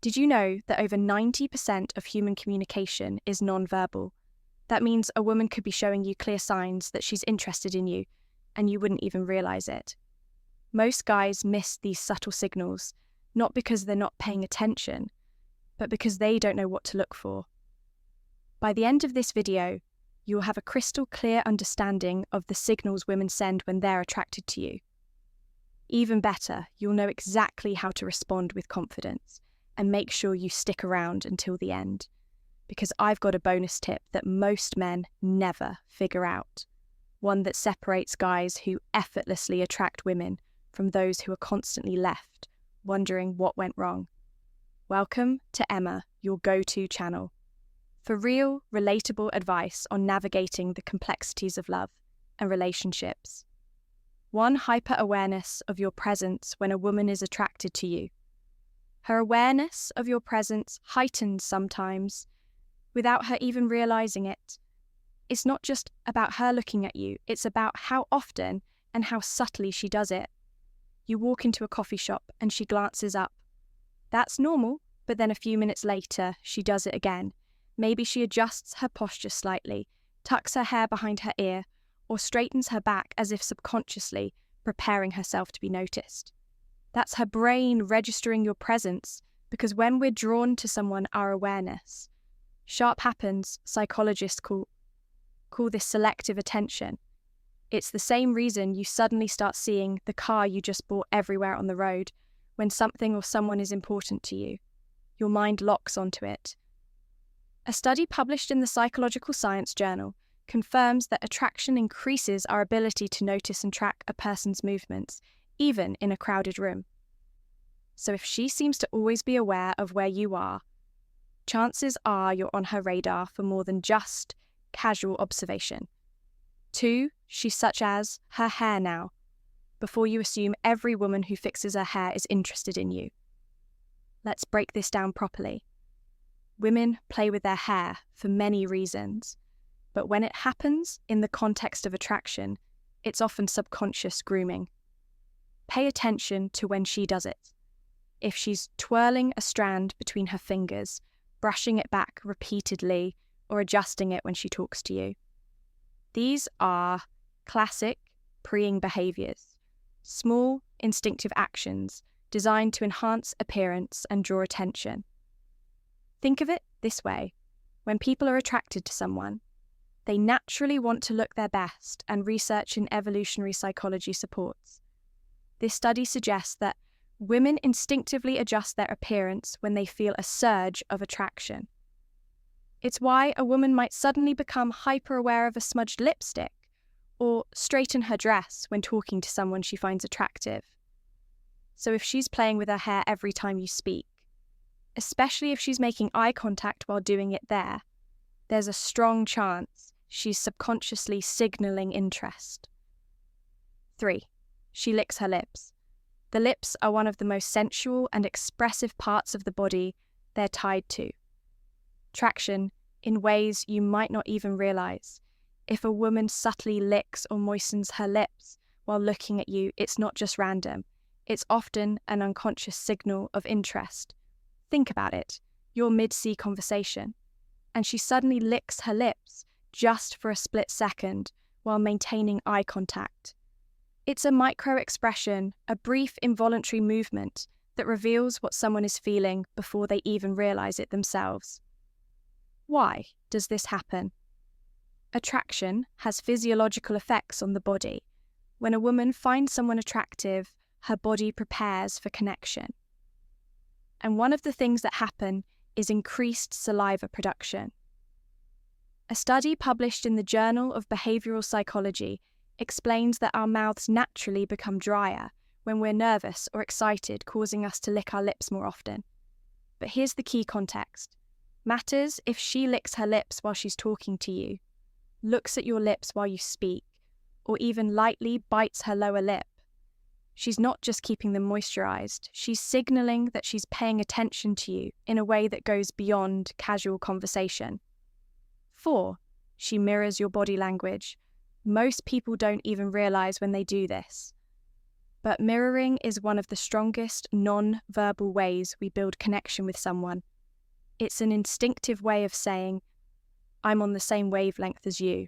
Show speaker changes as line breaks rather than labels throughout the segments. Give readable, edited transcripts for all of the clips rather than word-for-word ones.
Did you know that over 90% of human communication is nonverbal? That means a woman could be showing you clear signs that she's interested in you, and you wouldn't even realize it. Most guys miss these subtle signals, not because they're not paying attention, but because they don't know what to look for. By the end of this video, you will have a crystal clear understanding of the signals women send when they're attracted to you. Even better, you'll know exactly how to respond with confidence and make sure you stick around until the end, because I've got a bonus tip that most men never figure out, one that separates guys who effortlessly attract women from those who are constantly left, wondering what went wrong. Welcome to Emma, your go-to channel, for real, relatable advice on navigating the complexities of love and relationships. One hyper-awareness of your presence when a woman is attracted to you. Her awareness of your presence heightens sometimes, without her even realizing it. It's not just about her looking at you, it's about how often and how subtly she does it. You walk into a coffee shop and she glances up. That's normal, but then a few minutes later, she does it again. Maybe she adjusts her posture slightly, tucks her hair behind her ear, or straightens her back as if subconsciously preparing herself to be noticed. That's her brain registering your presence, because when we're drawn to someone, our awareness. Sharp happens, psychologists call this selective attention. It's the same reason you suddenly start seeing the car you just bought everywhere on the road when something or someone is important to you. Your mind locks onto it. A study published in the Psychological Science Journal confirms that attraction increases our ability to notice and track a person's movements, even in a crowded room. So if she seems to always be aware of where you are, chances are you're on her radar for more than just casual observation. 2, she's such as her hair now, before you assume every woman who fixes her hair is interested in you. Let's break this down properly. Women play with their hair for many reasons, but when it happens in the context of attraction, it's often subconscious grooming. Pay attention to when she does it. If she's twirling a strand between her fingers, brushing it back repeatedly, or adjusting it when she talks to you. These are classic preying behaviors, small instinctive actions designed to enhance appearance and draw attention. Think of it this way: when people are attracted to someone, they naturally want to look their best, and research in evolutionary psychology supports. This study suggests that women instinctively adjust their appearance when they feel a surge of attraction. It's why a woman might suddenly become hyper-aware of a smudged lipstick, or straighten her dress when talking to someone she finds attractive. So if she's playing with her hair every time you speak, especially if she's making eye contact while doing it there's a strong chance she's subconsciously signaling interest. 3, she licks her lips. The lips are one of the most sensual and expressive parts of the body they're tied to. Traction in ways you might not even realize. If a woman subtly licks or moistens her lips while looking at you, it's not just random. It's often an unconscious signal of interest. Think about it. You're mid-sea conversation, and she suddenly licks her lips just for a split second while maintaining eye contact. It's a micro-expression, a brief involuntary movement that reveals what someone is feeling before they even realize it themselves. Why does this happen? Attraction has physiological effects on the body. When a woman finds someone attractive, her body prepares for connection. And one of the things that happen is increased saliva production. A study published in the Journal of Behavioral Psychology explains that our mouths naturally become drier when we're nervous or excited, causing us to lick our lips more often. But here's the key context. Matters if she licks her lips while she's talking to you, looks at your lips while you speak, or even lightly bites her lower lip. She's not just keeping them moisturized, she's signaling that she's paying attention to you in a way that goes beyond casual conversation. 4, she mirrors your body language. Most people don't even realize when they do this. But mirroring is one of the strongest non-verbal ways we build connection with someone. It's an instinctive way of saying, I'm on the same wavelength as you.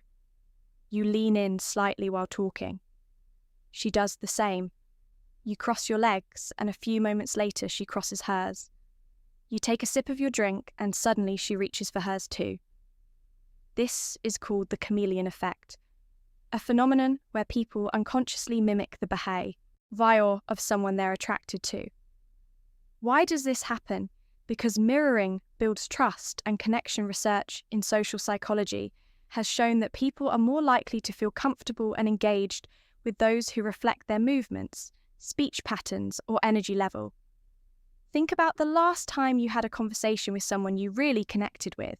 You lean in slightly while talking. She does the same. You cross your legs, and a few moments later she crosses hers. You take a sip of your drink, and suddenly she reaches for hers too. This is called the chameleon effect, a phenomenon where people unconsciously mimic the behaviour of someone they're attracted to. Why does this happen? Because mirroring builds trust, and connection research in social psychology has shown that people are more likely to feel comfortable and engaged with those who reflect their movements, speech patterns, or energy level. Think about the last time you had a conversation with someone you really connected with.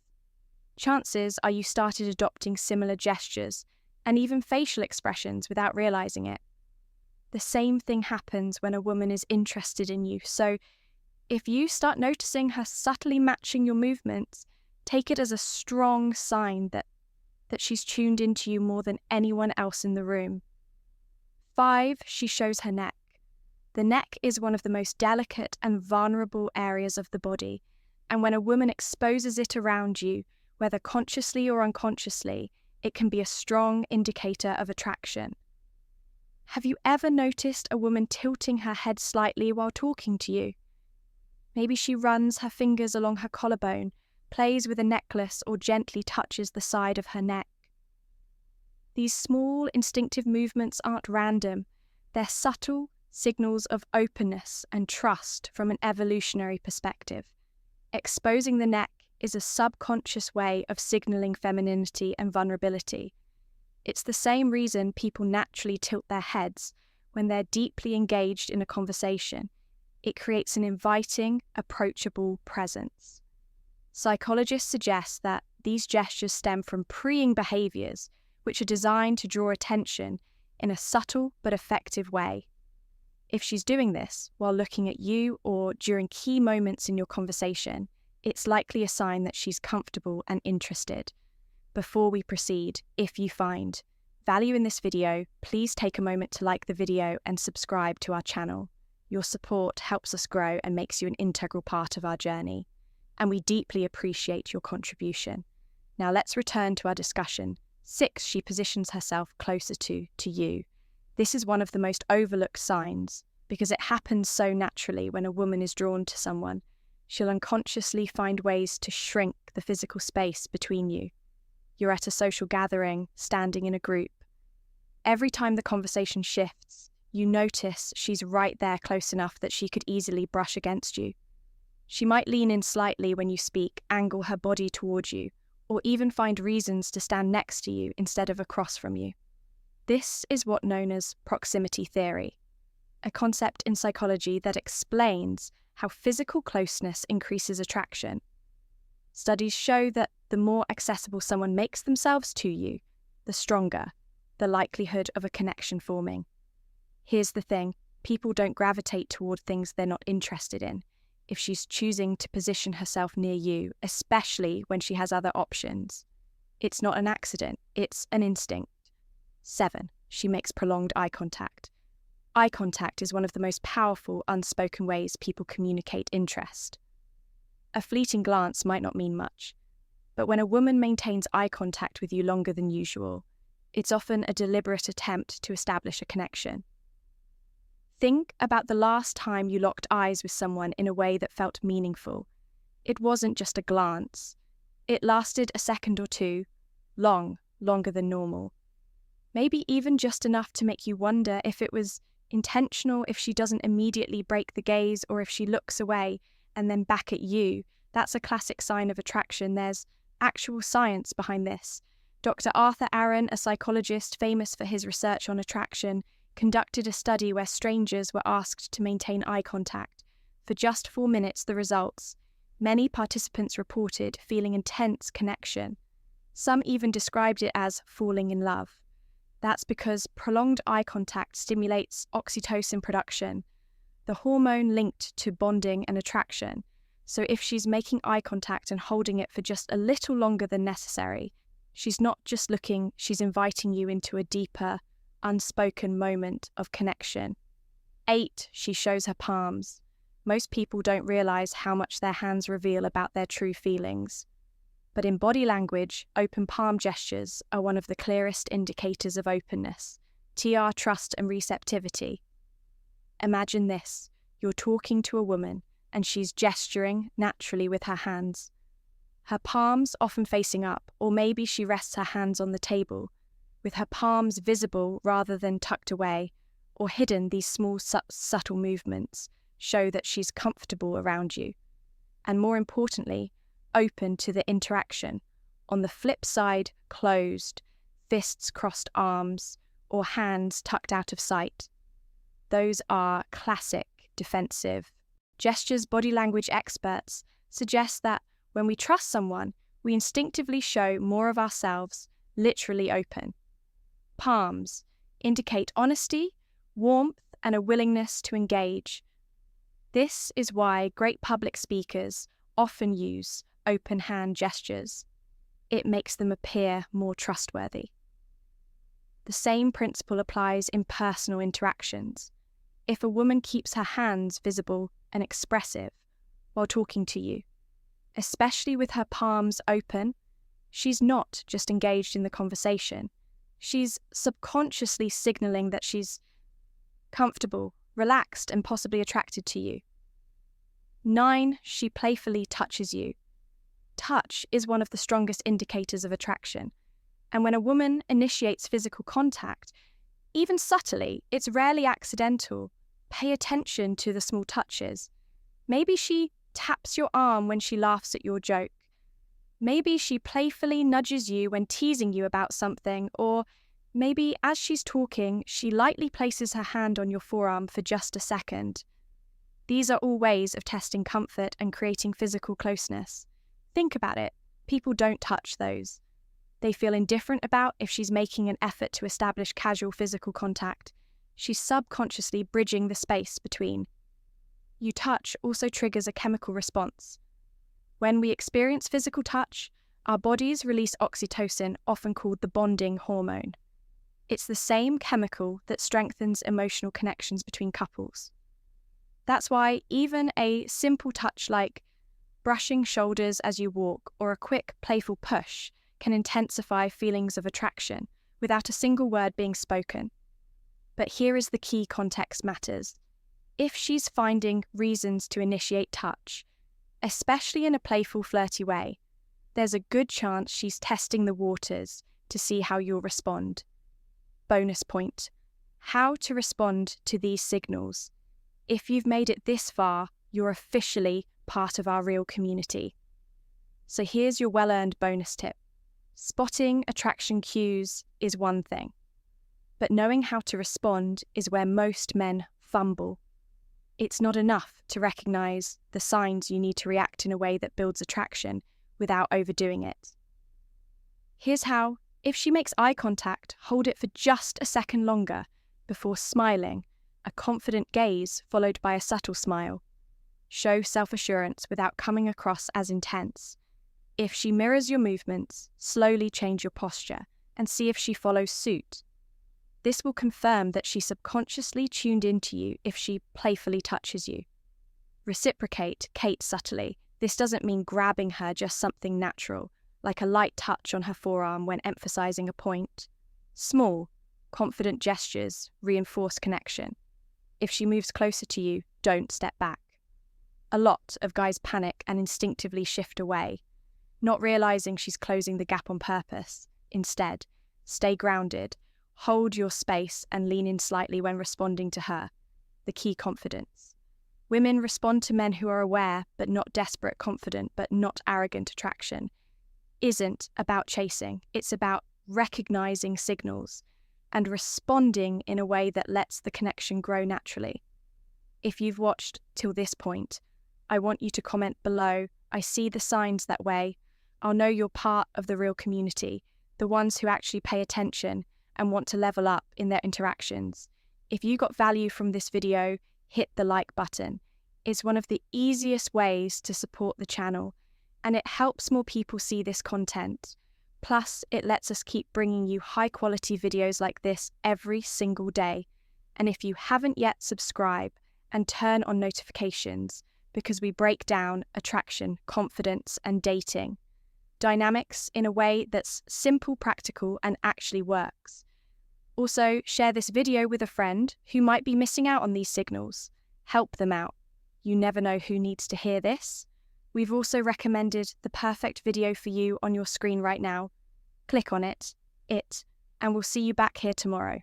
Chances are you started adopting similar gestures and even facial expressions without realizing it. The same thing happens when a woman is interested in you, so if you start noticing her subtly matching your movements, take it as a strong sign that she's tuned into you more than anyone else in the room. 5, she shows her neck. The neck is one of the most delicate and vulnerable areas of the body, and when a woman exposes it around you, whether consciously or unconsciously, it can be a strong indicator of attraction. Have you ever noticed a woman tilting her head slightly while talking to you? Maybe she runs her fingers along her collarbone, plays with a necklace, or gently touches the side of her neck. These small, instinctive movements aren't random. They're subtle signals of openness and trust from an evolutionary perspective. Exposing the neck is a subconscious way of signaling femininity and vulnerability. It's the same reason people naturally tilt their heads when they're deeply engaged in a conversation. It creates an inviting, approachable presence. Psychologists suggest that these gestures stem from preying behaviours, which are designed to draw attention in a subtle but effective way. If she's doing this while looking at you or during key moments in your conversation, it's likely a sign that she's comfortable and interested. Before we proceed, if you find value in this video, please take a moment to like the video and subscribe to our channel. Your support helps us grow and makes you an integral part of our journey, and we deeply appreciate your contribution. Now let's return to our discussion. 6, she positions herself closer to you. This is one of the most overlooked signs because it happens so naturally when a woman is drawn to someone. She'll unconsciously find ways to shrink the physical space between you. You're at a social gathering, standing in a group. Every time the conversation shifts, you notice she's right there close enough that she could easily brush against you. She might lean in slightly when you speak, angle her body towards you, or even find reasons to stand next to you instead of across from you. This is what's known as proximity theory, a concept in psychology that explains how physical closeness increases attraction. Studies show that the more accessible someone makes themselves to you, the stronger the likelihood of a connection forming. Here's the thing, people don't gravitate toward things they're not interested in. If she's choosing to position herself near you, especially when she has other options, it's not an accident, it's an instinct. 7, she makes prolonged eye contact. Eye contact is one of the most powerful unspoken ways people communicate interest. A fleeting glance might not mean much, but when a woman maintains eye contact with you longer than usual, it's often a deliberate attempt to establish a connection. Think about the last time you locked eyes with someone in a way that felt meaningful. It wasn't just a glance. It lasted a second or two, longer than normal. Maybe even just enough to make you wonder if it was intentional, if she doesn't immediately break the gaze, or if she looks away and then back at you. That's a classic sign of attraction. There's actual science behind this. Dr. Arthur Aaron, a psychologist famous for his research on attraction, conducted a study where strangers were asked to maintain eye contact. For just 4 minutes, the results. Many participants reported feeling intense connection. Some even described it as falling in love. That's because prolonged eye contact stimulates oxytocin production, the hormone linked to bonding and attraction. So if she's making eye contact and holding it for just a little longer than necessary, she's not just looking, she's inviting you into a deeper, unspoken moment of connection. 8, she shows her palms. Most people don't realize how much their hands reveal about their true feelings. But in body language, open palm gestures are one of the clearest indicators of openness, trust and receptivity. Imagine this, you're talking to a woman and she's gesturing naturally with her hands. Her palms often facing up, or maybe she rests her hands on the table, with her palms visible rather than tucked away, or hidden. These small subtle movements show that she's comfortable around you, and more importantly, open to the interaction. On the flip side, closed, fists crossed arms, or hands tucked out of sight. Those are classic defensive gestures. Body language experts suggest that when we trust someone, we instinctively show more of ourselves, literally open. Palms indicate honesty, warmth, and a willingness to engage. This is why great public speakers often use open hand gestures. It makes them appear more trustworthy. The same principle applies in personal interactions. If a woman keeps her hands visible and expressive while talking to you, especially with her palms open, she's not just engaged in the conversation. She's subconsciously signaling that she's comfortable, relaxed, and possibly attracted to you. 9, she playfully touches you. Touch is one of the strongest indicators of attraction. And when a woman initiates physical contact, even subtly, it's rarely accidental. Pay attention to the small touches. Maybe she taps your arm when she laughs at your joke. Maybe she playfully nudges you when teasing you about something, or maybe as she's talking, she lightly places her hand on your forearm for just a second. These are all ways of testing comfort and creating physical closeness. Think about it. People don't touch those. They feel indifferent about if she's making an effort to establish casual physical contact. She's subconsciously bridging the space between. You touch also triggers a chemical response. When we experience physical touch, our bodies release oxytocin, often called the bonding hormone. It's the same chemical that strengthens emotional connections between couples. That's why even a simple touch like brushing shoulders as you walk or a quick, playful push can intensify feelings of attraction without a single word being spoken. But here is the key: context matters. If she's finding reasons to initiate touch, especially in a playful, flirty way, there's a good chance she's testing the waters to see how you'll respond. Bonus point: how to respond to these signals. If you've made it this far, you're officially part of our real community. So here's your well-earned bonus tip. Spotting attraction cues is one thing, but knowing how to respond is where most men fumble. It's not enough to recognize the signs. You need to react in a way that builds attraction without overdoing it. Here's how. If she makes eye contact, hold it for just a second longer before smiling, a confident gaze followed by a subtle smile. Show self-assurance without coming across as intense. If she mirrors your movements, slowly change your posture and see if she follows suit. This will confirm that she subconsciously tuned into you if she playfully touches you. Reciprocate, Kate, subtly. This doesn't mean grabbing her, just something natural, like a light touch on her forearm when emphasizing a point. Small, confident gestures reinforce connection. If she moves closer to you, don't step back. A lot of guys panic and instinctively shift away, not realizing she's closing the gap on purpose. Instead, stay grounded, hold your space, and lean in slightly when responding to her. The key: confidence. Women respond to men who are aware, but not desperate; confident, but not arrogant. Attraction isn't about chasing, it's about recognizing signals and responding in a way that lets the connection grow naturally. If you've watched till this point, I want you to comment below. I see the signs that way. I'll know you're part of the real community, the ones who actually pay attention and want to level up in their interactions. If you got value from this video, hit the like button. It's one of the easiest ways to support the channel, and it helps more people see this content. Plus, it lets us keep bringing you high-quality videos like this every single day. And if you haven't yet, subscribe and turn on notifications, because we break down attraction, confidence, and dating dynamics in a way that's simple, practical, and actually works. Also, share this video with a friend who might be missing out on these signals. Help them out. You never know who needs to hear this. We've also recommended the perfect video for you on your screen right now. Click on it, and we'll see you back here tomorrow.